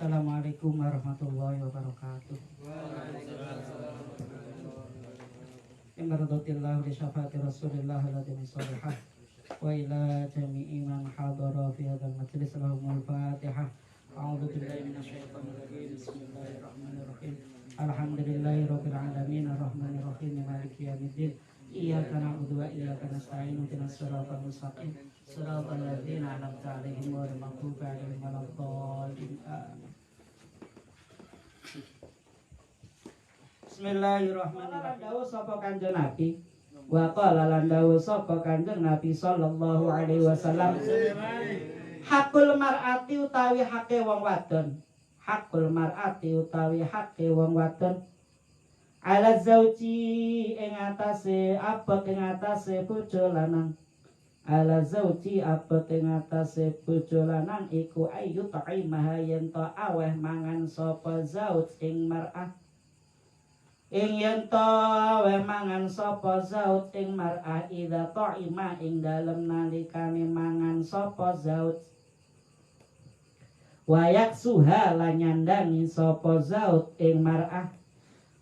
Assalamualaikum warahmatullahi wabarakatuh. Imradillah li syafaati Rasulillah alladhi salihah wa ila jami'i man hadara fi hadzal majlis lahumul Fatihah. A'udzu billahi minasyaitonir rajim. Bismillahirrahmanirrahim. Alhamdulillahirabbil alamin arrahmanir rahim maliki yaumiddin. Iyyaka na'budu wa iyyaka nasta'in ihdinas siratal mustaqim siratal ladzina an'amta 'alaihim ghairil maghdubi 'alaihim waladdallin. Bismillahirrahmanirrahim. Dawuh sapa Kanjeng Nabi wa qala lan dawuh sapa Kanjeng Nabi sallallahu alaihi wasallam, hakul mar'ati utawi hake wong wadon, hakul mar'ati utawi hake wong wadon ala zauji ing atase abot ing atase bojo lanang, ala zauji abot ing atase bojo lanang iku ayu ta'imah yen to aweh mangan sapa zauj ing mar'ah, ing yen to aweh mangan sapa zauj ing mar'ah idza ta'ima ing dalem nalikane mangan sapa zauj, wayak suha lan nyandangi sapa zauj ing mar'ah,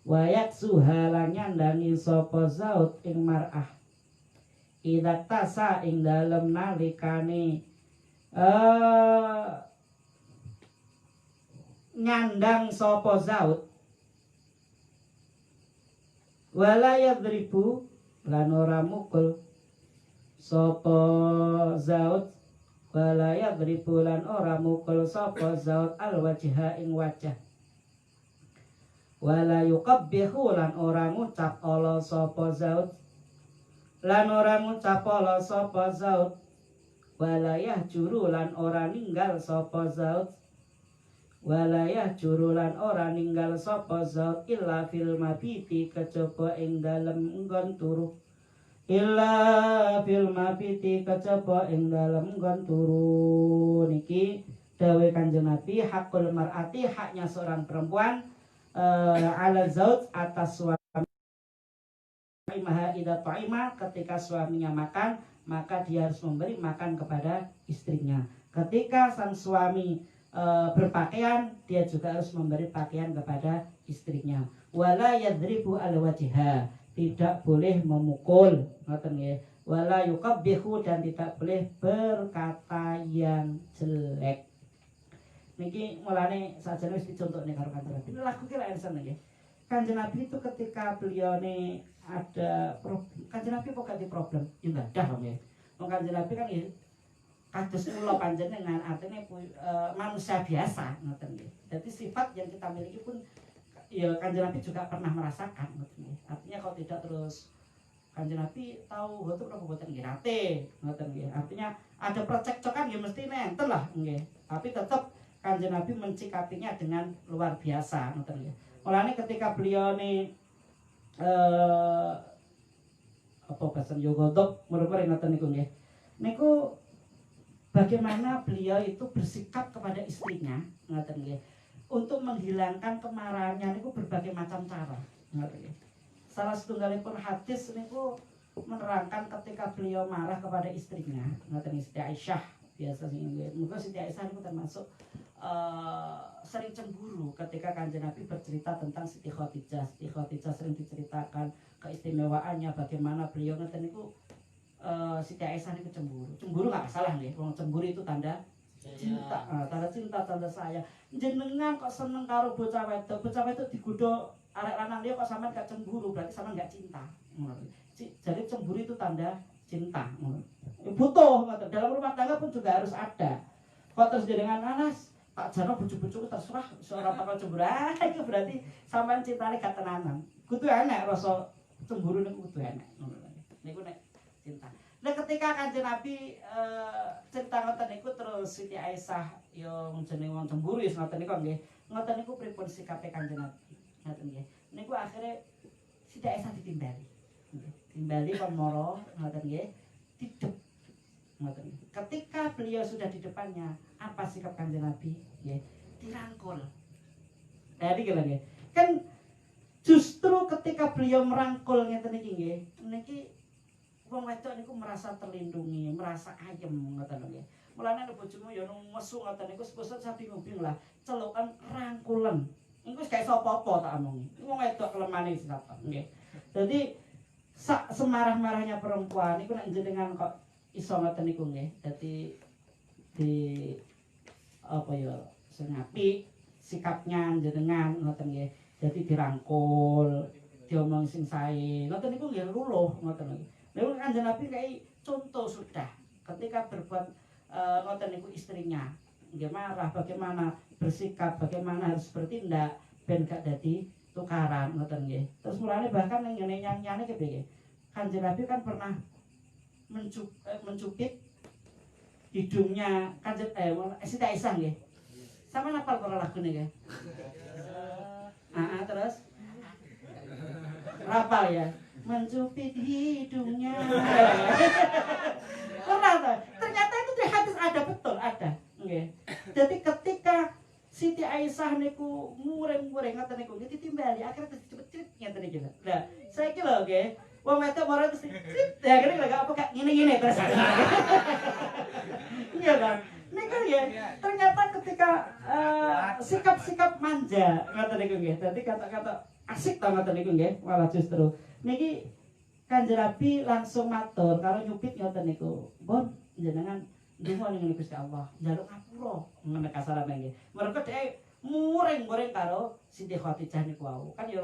wayak suha lan nyandangi sapa zauj ing mar'ah idza tasa ing dalem nalikane nyandang sapa zauj, wala yadribu lan ora mukul sapa zauj, wala yadribu lan ora mukul sapa zauj al wajha ing wajah, wala yuqabbihu lan ora ngucap ala sapa zauj, lan ora ngucap ala sapa zauj, wala yahjuru lan ora ninggal sapa zauj, wala yahjuru lan ora ninggal sapa zauj illa fil mabiti kejaba ing dalem nggon turu, illa fil mabiti kejaba ing dalem nggon turu. Niki dawuh Kanjeng Nabi, hakul mar'ati haknya seorang perempuan ala zauj atas suami, maha idza ta'ima ketika suaminya makan maka dia harus memberi makan kepada istrinya. Ketika sang suami berpakaian dia juga harus memberi pakaian kepada istrinya. Wala yadribu al wajha, tidak boleh memukul, ngoten nggih. Wala yuqabbihu dan tidak boleh berkata yang jelek. Niki mulane sajane wis dicontohne karo Kanjeng Nabi. Lagu ki lak enten nggih. Kanjeng Nabi itu ketika beliau ne ada problem, Kanjeng Nabi kok ganti problem? Ya enggak ada nggih. Wong Kanjeng Nabi kan nggih kados kula panjenengan artinya manusia biasa ngoten nggih. Jadi sifat yang kita miliki pun ya Kanjeng Nabi juga pernah merasakan ngoten nggih. Artinya kalau tidak terus Kanjeng Nabi tahu betul apa boten nggih nate ngoten nggih. Artinya ada percekcokan ya mesti nenten lah nggih. Tapi tetap Kanjeng Nabi mencikapinya dengan luar biasa ngoten nggih. Mulane ketika beliau ni apa bahasa yogodok murmur ngoten niku nggih. Niku bagaimana beliau itu bersikap kepada istrinya ngoten nggih. Untuk menghilangkan kemarahannya niku berbagai macam cara ngoten nggih. Salah setunggalipun hadis niku menerangkan ketika beliau marah kepada istrinya ngoten Siti Aisyah biasa sing nggih. Muga Siti Aisyah niku termasuk sering cemburu ketika Kanjeng Nabi bercerita tentang Siti Khadijah. Siti Khadijah sering diceritakan keistimewaannya bagaimana beliau ngeten niku Siti Aisyah niku cemburu. Cemburu enggak salah nggih. Wong cemburu itu tanda cinta, tanda cinta, tanda sayang. Jenengan kok seneng karo bocah wedok, bocah wedok digodho arek lanang dia kok sampean gak cemburu, berarti sampean gak cinta. Jadi cemburu itu tanda cinta. Butuh dalam rumah tangga pun juga harus ada. Kok terus jenengan nanas Pak Jarno bojo-bojoku terserah seorang bakal cemburu. Itu berarti sampean cintane gak tenanan. Kudu enek rasa cemburu niku kudu enek. Niku nek cinta. Nah ketika Kanjeng Nabi cerita ngoten niku terus Siti Aisyah yo jeneng wong cemburu wis ngoten niku nggih. Ngoten niku pripun sikape Kanjeng Nabi. Ngoten nggih. Niku akhire Siti Aisyah ditimbali. Timbali kon moro ngoten nggih. Didep. Ngoten. Ketika beliau sudah di depannya, apa sikap Kanjeng Nabi? Ya, dirangkul. Jadi gimana nggih? Kan justru ketika beliau merangkul ngeten niki nggih, niki wong wedok niku merasa terlindungi, merasa ayem ngoten nggih. Mulane nek bojomu ya nesu ngoten niku sepusat sapi ngubing lah, celukan rangkulen. Iku wis gak iso apa-apa tak omongi. Wong wedok kelemane sikap nggih. Dadi sak semarah-marahnya perempuan iku nek jenengan kok iso ngoten niku nggih. Dadi di apa ya sing apik sikapnya jenengan ngoten nggih. Dadi dirangkul, diomong sing sae. Ngoten niku nggih luluh ngoten niku. Lha Kanjeng Nabi kayak contoh sudah ketika berbuat ngoten niku istrinya nggih marah bagaimana bersikap bagaimana harus bertindak ben gak dadi tukaran ngoten nggih. Terus mulane bahkan ning ngene nyanyiane kepiye Kanjeng Nabi kan pernah mencupit hidungnya Kanjeng Siti Aisyah nggih. Sama nafal karo lagune nggih. Terus rapal ya mencupit hidungnya. Ternyata itu di hadis ada betul ada. Nggih. Jadi ketika Siti Aisyah niku muring-muring ngoten niku ditimbali akhirnya cepet-cepet ngeten iki. Lah, saiki lho nggih, wong wedok moro terus ya kene lho apa gak ngene-ngene terus. Iya kan? Niku nggih, ternyata ketika sikap-sikap manja ngoten niku nggih. Dadi kata-kata asik ta ngoten niku nggih, malah justru niki Kanjeng Nabi langsung matur karo nyupit ngoten niku. Bon, jenengan ndonga ning Gusti Allah, njaluk ngapura ngono kasarane nggih. Mergo dhek muring-muring karo Siti Khadijah niku wau. Kan ya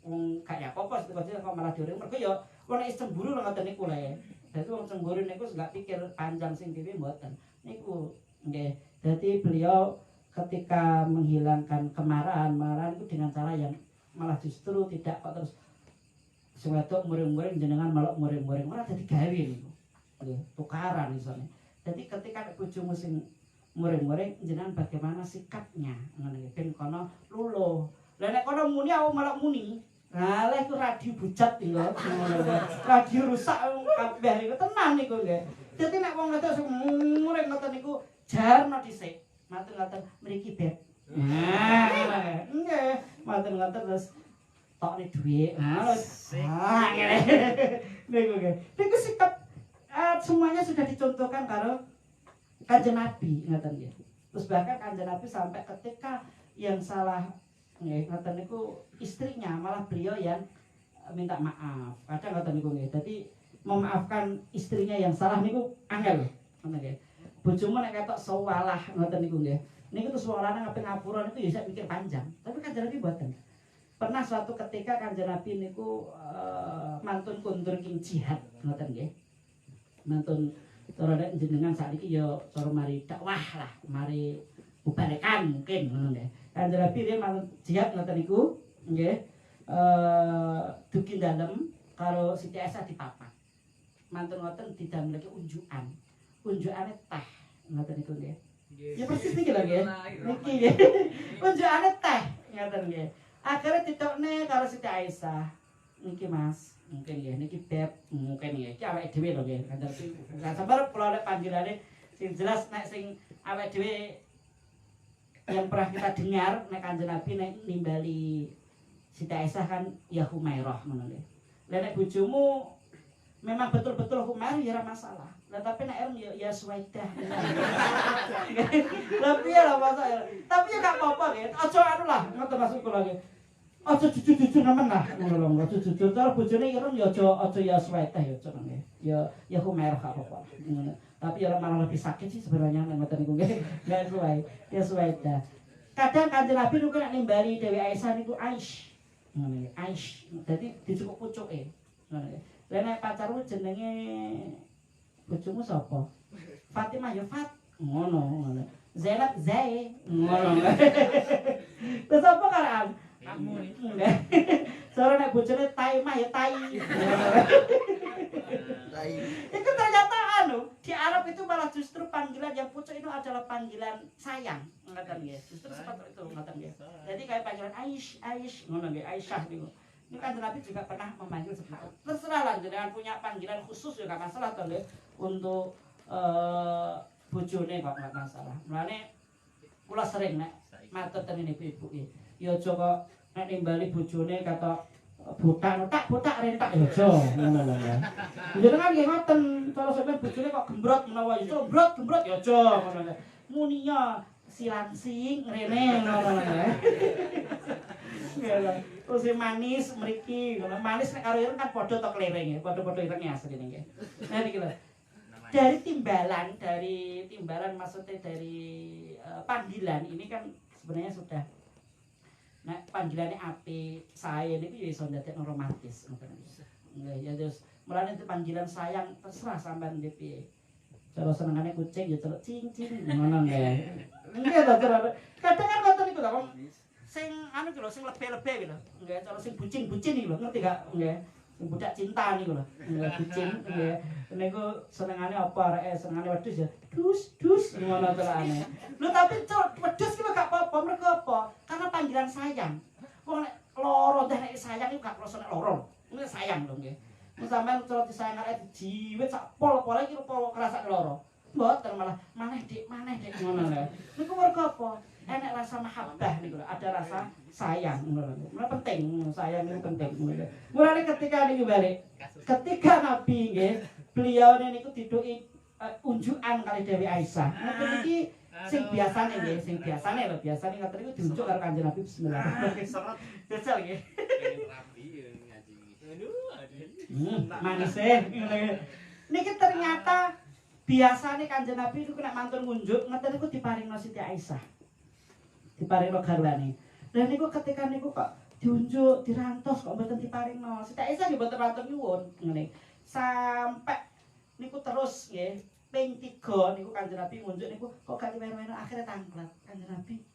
wong gak ya apa Siti Khadijah kok malah diuring mergo ya wong nek cemburu ngoten niku le. Dadi wong cemburu niku gak pikir panjang sing dhewe mboten. Niku nggih. Dadi beliau ketika menghilangkan kemarahan itu dengan cara yang malah justru tidak kok terus sing wedok muring-muring jenengan malah muring-muring ora dadi gawe niku. Nggih, tukaran isone. Dadi ketika nek bojomu sing muring-muring jenengan bagaimana sikapnya ngono nggih ben kono luluh. Lah nek kono muni aku malah muni. Lah lha iku radio bujat iki lho. Radio rusak kabeh niku tenan niku nggih. Dadi nek wong wedok sing muring ngoten niku jarno dhisik. Matur-matur mriki beb. Nah, nggih, matur-matur terus tokne dhuwit. Ngene. Niku nggih. Niku sikap semuanya sudah dicontohkan karo Kanjeng Nabi ngoten nggih. Terus bahkan Kanjeng Nabi sampai ketika yang salah nggih ngoten niku istrinya malah beliau yang minta maaf. Kadang ngoten niku nggih. Dadi memaafkan istrinya yang salah niku angel ngoten nggih. Bojomu nek ketok sawalah ngoten niku nggih. Niku terus wong lanang ape ngapura niku ya sak mikir panjang. Tapi Kanjeng Nabi mboten. Pernah suatu ketika Kanjeng Nabi niku mantun kundur king jihad ngoten nggih. Mantun cara nek jenengan sakniki ya cara mari dakwah lah, mari bubarekan mungkin ngono nggih. Kanjeng Nabi dia mantun jihad ngoten niku nggih. Dugi dalem karo Siti Aisyah dipapak. Mantun ngoten didamelake unjukan. Unjukane teh ngoten niku nggih. Ya persis niki lho nggih. Niki nggih. Unjukane teh ngoten nggih. Akhire ditokne karo Siti Aisyah. Niki Mas, mungkin nggih niki beb, mungkin nggih. Iki awake dhewe lho nggih. Kanjeng Nabi. Sabar kula nek panggilane sing jelas nek sing awake dhewe yang pernah kita dengar nek Kanjeng Nabi nek nimbali Siti Aisyah kan ya Humairah ngono nggih. Lah nek bojomu memang betul-betul Humairah ya ora masalah. Lah tapi nek ya Suwaidah. Lah piye lah masalah. Tapi ya gak apa-apa nggih. Aja anu lah, ngoten maksud kula nggih. Aja jujur-jujur nemen lah ngono lho. Aja jujur cara bojone ireng ya aja ya Suwaidah ya aja nggih. Ya Humairah gak apa-apa. Ngono. Tapi ya malah lebih sakit sih sebenarnya nek ngoten niku nggih. Gak sesuai. Ya Suwaidah. Kadang Kanjeng Nabi niku nek nimbali Dewi Aisyah niku Aish. Ngono nggih. Aish. Dadi dicukuk pucuke. Ngono nggih. Lah nek pacarmu jenenge bojomu sapa? Fatimah ya Fat. Ngono. Zainab Zai. Ngono. Terus apa karaan? Kamu iki. Sore nek bojone Taimah ya Tai. Tai. Itu ternyata di Arab itu malah justru panggilan yang pucuk itu adalah panggilan sayang. Ngoten nggih. Justru seperti itu ngoten nggih. Jadi kayak panggilan Aish, ngono nggih, Aisyah niku. Ini kan Nabi juga pernah memanggil seperti itu. Terserah lah jenengan punya panggilan khusus juga gak masalah toh nggih untuk bojone kok gak masalah. Mulane kula sering nek matur ten ibu-ibu iki. Ya aja kok nek nimbali bojone kata botak rentak ya aja ngono lho ya. Jenengan nggih ngoten, cara sampeyan bojone kok gembrot menawa ya gembrot ya aja ngono lho. Muninya silansing rene ngono lho ya. Terus manis mriki ngono. Manis nek karo ireng kan padha to klereng ya, padha-padha irenge asline nggih. Nah niki lho. Dari timbalan maksudnya dari panggilan ini kan sebenarnya sudah nah panggilannya api saya ini ya iso ndadekno romantis ngoten ya terus mulane panggilan sayang terserah sampean nggih piye cara senengane kucing ya celuk cing ngono nggih nggih to kadang kan ngoten iku lho sing anu iki lho sing lebih-lebih iki lho nggih cara sing bucin-bucin iki lho ngerti gak nggih sing budak cinta niku lho nggih bucin nggih niku senengane apa areke senengane wedhus ya dus ngono terane lho tapi wedhus ki gak apa-apa mergo apa karena panggilan sayang wong nek loro teh nek sayang iku gak krasa nek loro nek sayang lho nggih mun sampean cara disayang arek dijiwit sak pol-pole iki pol kerasa loro mboten malah maneh dik ngono lho niku mergo apa enek rasa mahabbah niku lho ada rasa sayang ngono lho penting sayang itu penting mulane ketika niki balik ketika Nabi nggih beliau niku diduki unjukan kali Dewi Aisyah. Ngoten iki sing biasane nggih, sing biasane lho, biasane ngoten niku diunjuk karo Kanjeng Nabi bismillah. Jajal nggih. Rapi ngaji. Aduh. Manis niki ternyata biasane Kanjeng Nabi niku nek mantun ngunjuk ngoten niku diparingno Siti Aisyah. Diparingno garwane. Lah niku ketika niku kok diunjuk, dirantos kok mboten diparingno. Siti Aisyah nggih mboten matur nyuwun ngene. Sampai niku terus nggih ping 3 niku Kanjeng Nabi ngunjuk niku kok gak diwer-wer akhire tanglet Kanjeng Nabi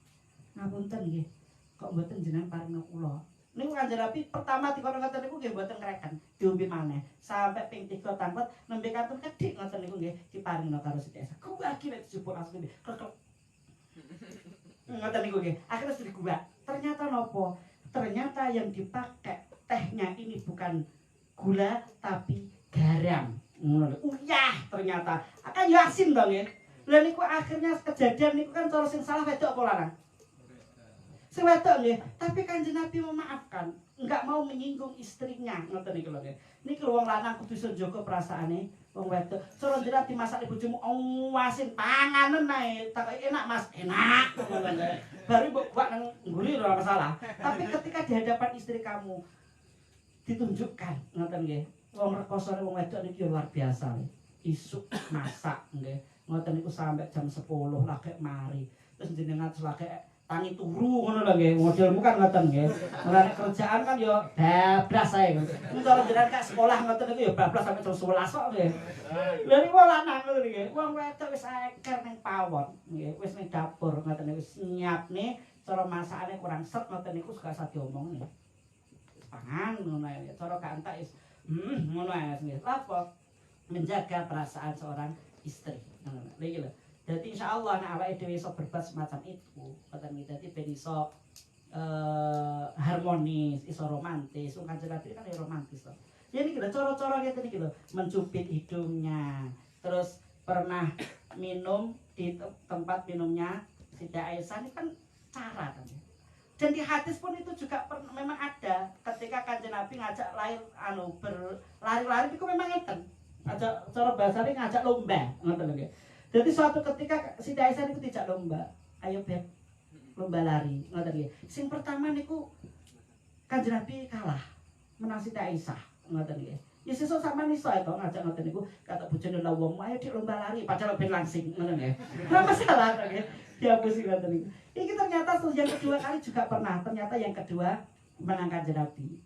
ngapunten nggih kok mboten jenengan paringno kula niku Kanjeng Nabi pertama dikono ngoten niku nggih mboten ngreken diombe maneh sampai ping 3 tanglet nembe katun kedhik ngoten niku nggih diparingno karo Siti Aisyah ku akhire dijupuk langsung klek ngoten niku nggih akhire digubak ternyata nopo ternyata yang dipakai tehnya ini bukan gula tapi garam ngono uyah ternyata akan yasin dong ya lha niku akhirnya kejadian niku kan cara sing salah wedok apa lanang sing wedok nggih tapi Kanjeng Nabi memaafkan enggak mau menyinggung istrinya ngoten niku lho niki wong lanang kudu iso njaga perasaane wong wedok cara jenengan dimasak bojomu asin panganen ae takoki enak Mas enak ngono lho baru mbok buat nang ngguri ora masalah tapi ketika di hadapan istri kamu ditunjukkan ngoten nggih wong rekosane wong wedok niki luar biasa nggih. Isuk masak nggih. Ngoten niku sampai jam 10 lagi mari. Terus jenengan lagi tangi turu ngono lho nggih. Modelmu kan ngoten nggih. Mulane kerjaan kan yo bablas ae. Mun cara jenengan kak sekolah ngoten niku yo bablas sampai jam 11 kok nggih. Lha niku lanang ngono nggih. Wong wedok wis eker ning pawon nggih. Wis ning dapur ngoten niku wis nyiapne cara masakane kurang set ngoten niku gak usah diomongne. Pangan ngono ae. Cara gak entek is ngono ae nggih. Apa? Menjaga perasaan seorang istri. Ngono lho. Dadi insyaallah nek awake dhewe iso berbuat semacam itu, ngoten iki dadi ben iso harmonis, iso romantis. Wong Kanjeng Nabi kan ya romantis to. Ya niki lho cara-cara ngene iki lho, mencubit hidungnya. Terus pernah minum di tempat minumnya Siti Aisyah ini kan cara kan. Dan di hadis pun itu juga memang ada ketika Kanjeng Nabi ngajak berlari-lari itu memang ngeten. Ajak cara bahasane ngajak lomba, ngoten lho. Jadi suatu ketika Siti Aisyah niku dijak lomba. Ayo beb, lomba lari, ngoten nggih. Sing pertama niku Kanjeng Nabi kalah menang Siti Aisyah, ngoten nggih. Ya sesuk sampean iso to ngajak ngoten niku kata bojone lha wong ayo dik lomba lari padahal ben langsing, ngoten nggih. Ora masalah to nggih. Dihapusi ngoten niku. Iki ternyata yang kedua kali juga pernah. Ternyata yang kedua menang Kanjeng Nabi.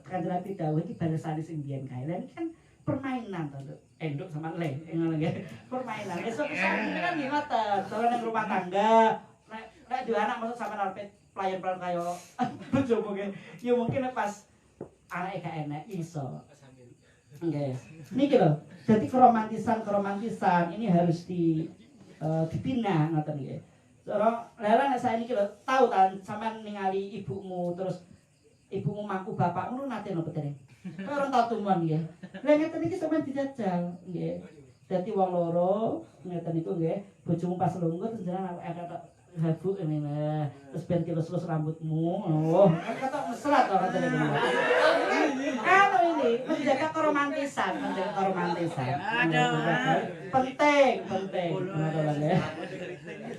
Kanjeng Nabi dawuh iki balasane sing biyen kae. Lah iki kan permainan to, enduk sama le, ngono nggih. Permainan. Esuk-esuk kan nggih ngoten, cara nang rumah tangga, nek duwe anak masuk sampean arep pelayan-pelayan kaya bojomu nggih. Ya mungkin pas anake gak enak iso. Nggih. Niki lho. Jadi keromantisan ini harus dibina ngoten nggih. Cara lha nek saiki lho tau ta sampean ningali ibumu terus ibumu mangku bapakmu nate napa dereng? Ora tau tumon nggih. Lah ngeten iki sampean dijajal nggih. Dadi wong loro ngeten niku nggih, bojomu pas lungguh terus jenengan ada Bu ini nah, terus ben dilus-lus rambutmu. Oh, kan kata mesra to kata ini. Kalau ini menjaga keromantisan, menjaga keromantisan. Penting. Benar ya.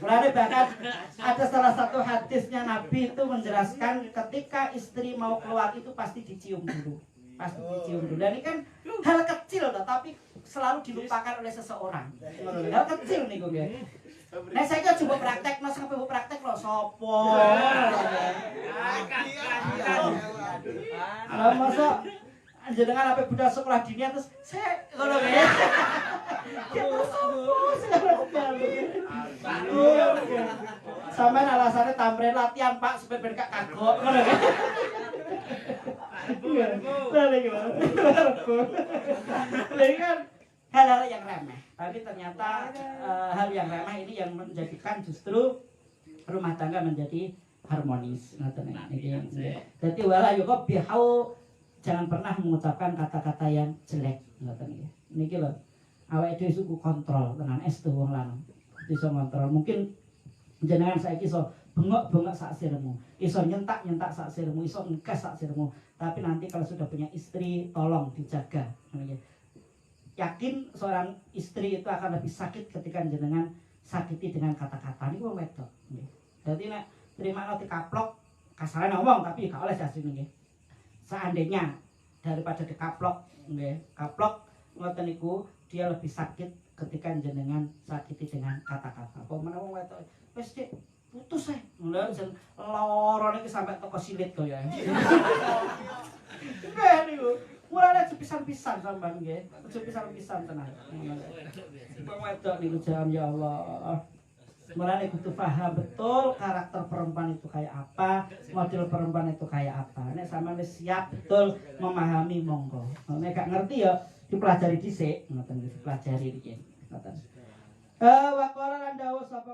Mulai bahkan ada salah satu hadisnya Nabi itu menjelaskan ketika istri mau keluar itu pasti dicium dulu. Dan ini kan hal kecil tapi selalu dilupakan oleh seseorang. Hal kecil nih gue. Nah saya kan coba praktek, mas sampai bu praktek loh sopo. Kalau masa jenengan apa budak sekolah dini terus saya kalau ya. Sampai alasannya tambahin latihan pak supaya berkak kagok. Jadi kan hal-hal yang remeh, tapi ternyata hal yang remeh ini yang menjadikan justru rumah tangga menjadi harmonis. Jadi wala yuqab bihau, jangan pernah mengucapkan kata-kata yang jelek. Niki lho, awake dhewe suku kontrol tenan estu wong lanang. Iso kontrol. Mungkin jenengan saiki iso bengok-bengok sak sirmu, iso nyentak-nyentak sak sirmu, iso ngegas sak sirmu. Tapi nanti kalau sudah punya istri, tolong dijaga. Yakin seorang istri itu akan lebih sakit ketika jenengan sakiti dengan kata-kata. Ini wong wedok. Jadi nek terima nanti kaplok, kasarnya ngomong tapi gak oleh asli nggih. Seandainya daripada dikaplok, nggih, kaplok ngoten niku dia lebih sakit ketika jenengan sakiti dengan kata-kata. Apa menawa wong wedok wis Dik putus mulai jen loro niki sampai toko silit kok ya. Nggih niku. Mulane pisan-pisan sampean nggih. Aja pisan-pisan tenan. Wong wedok niku jam ya Allah. Mulane kudu paham betul karakter perempuan itu kayak apa, model perempuan itu kayak apa. Nek sampean wis siap betul memahami monggo. Nek gak ngerti ya dipelajari dhisik, ngoten dipelajari iki. Ngoten. Wa qala lan dawuh sapa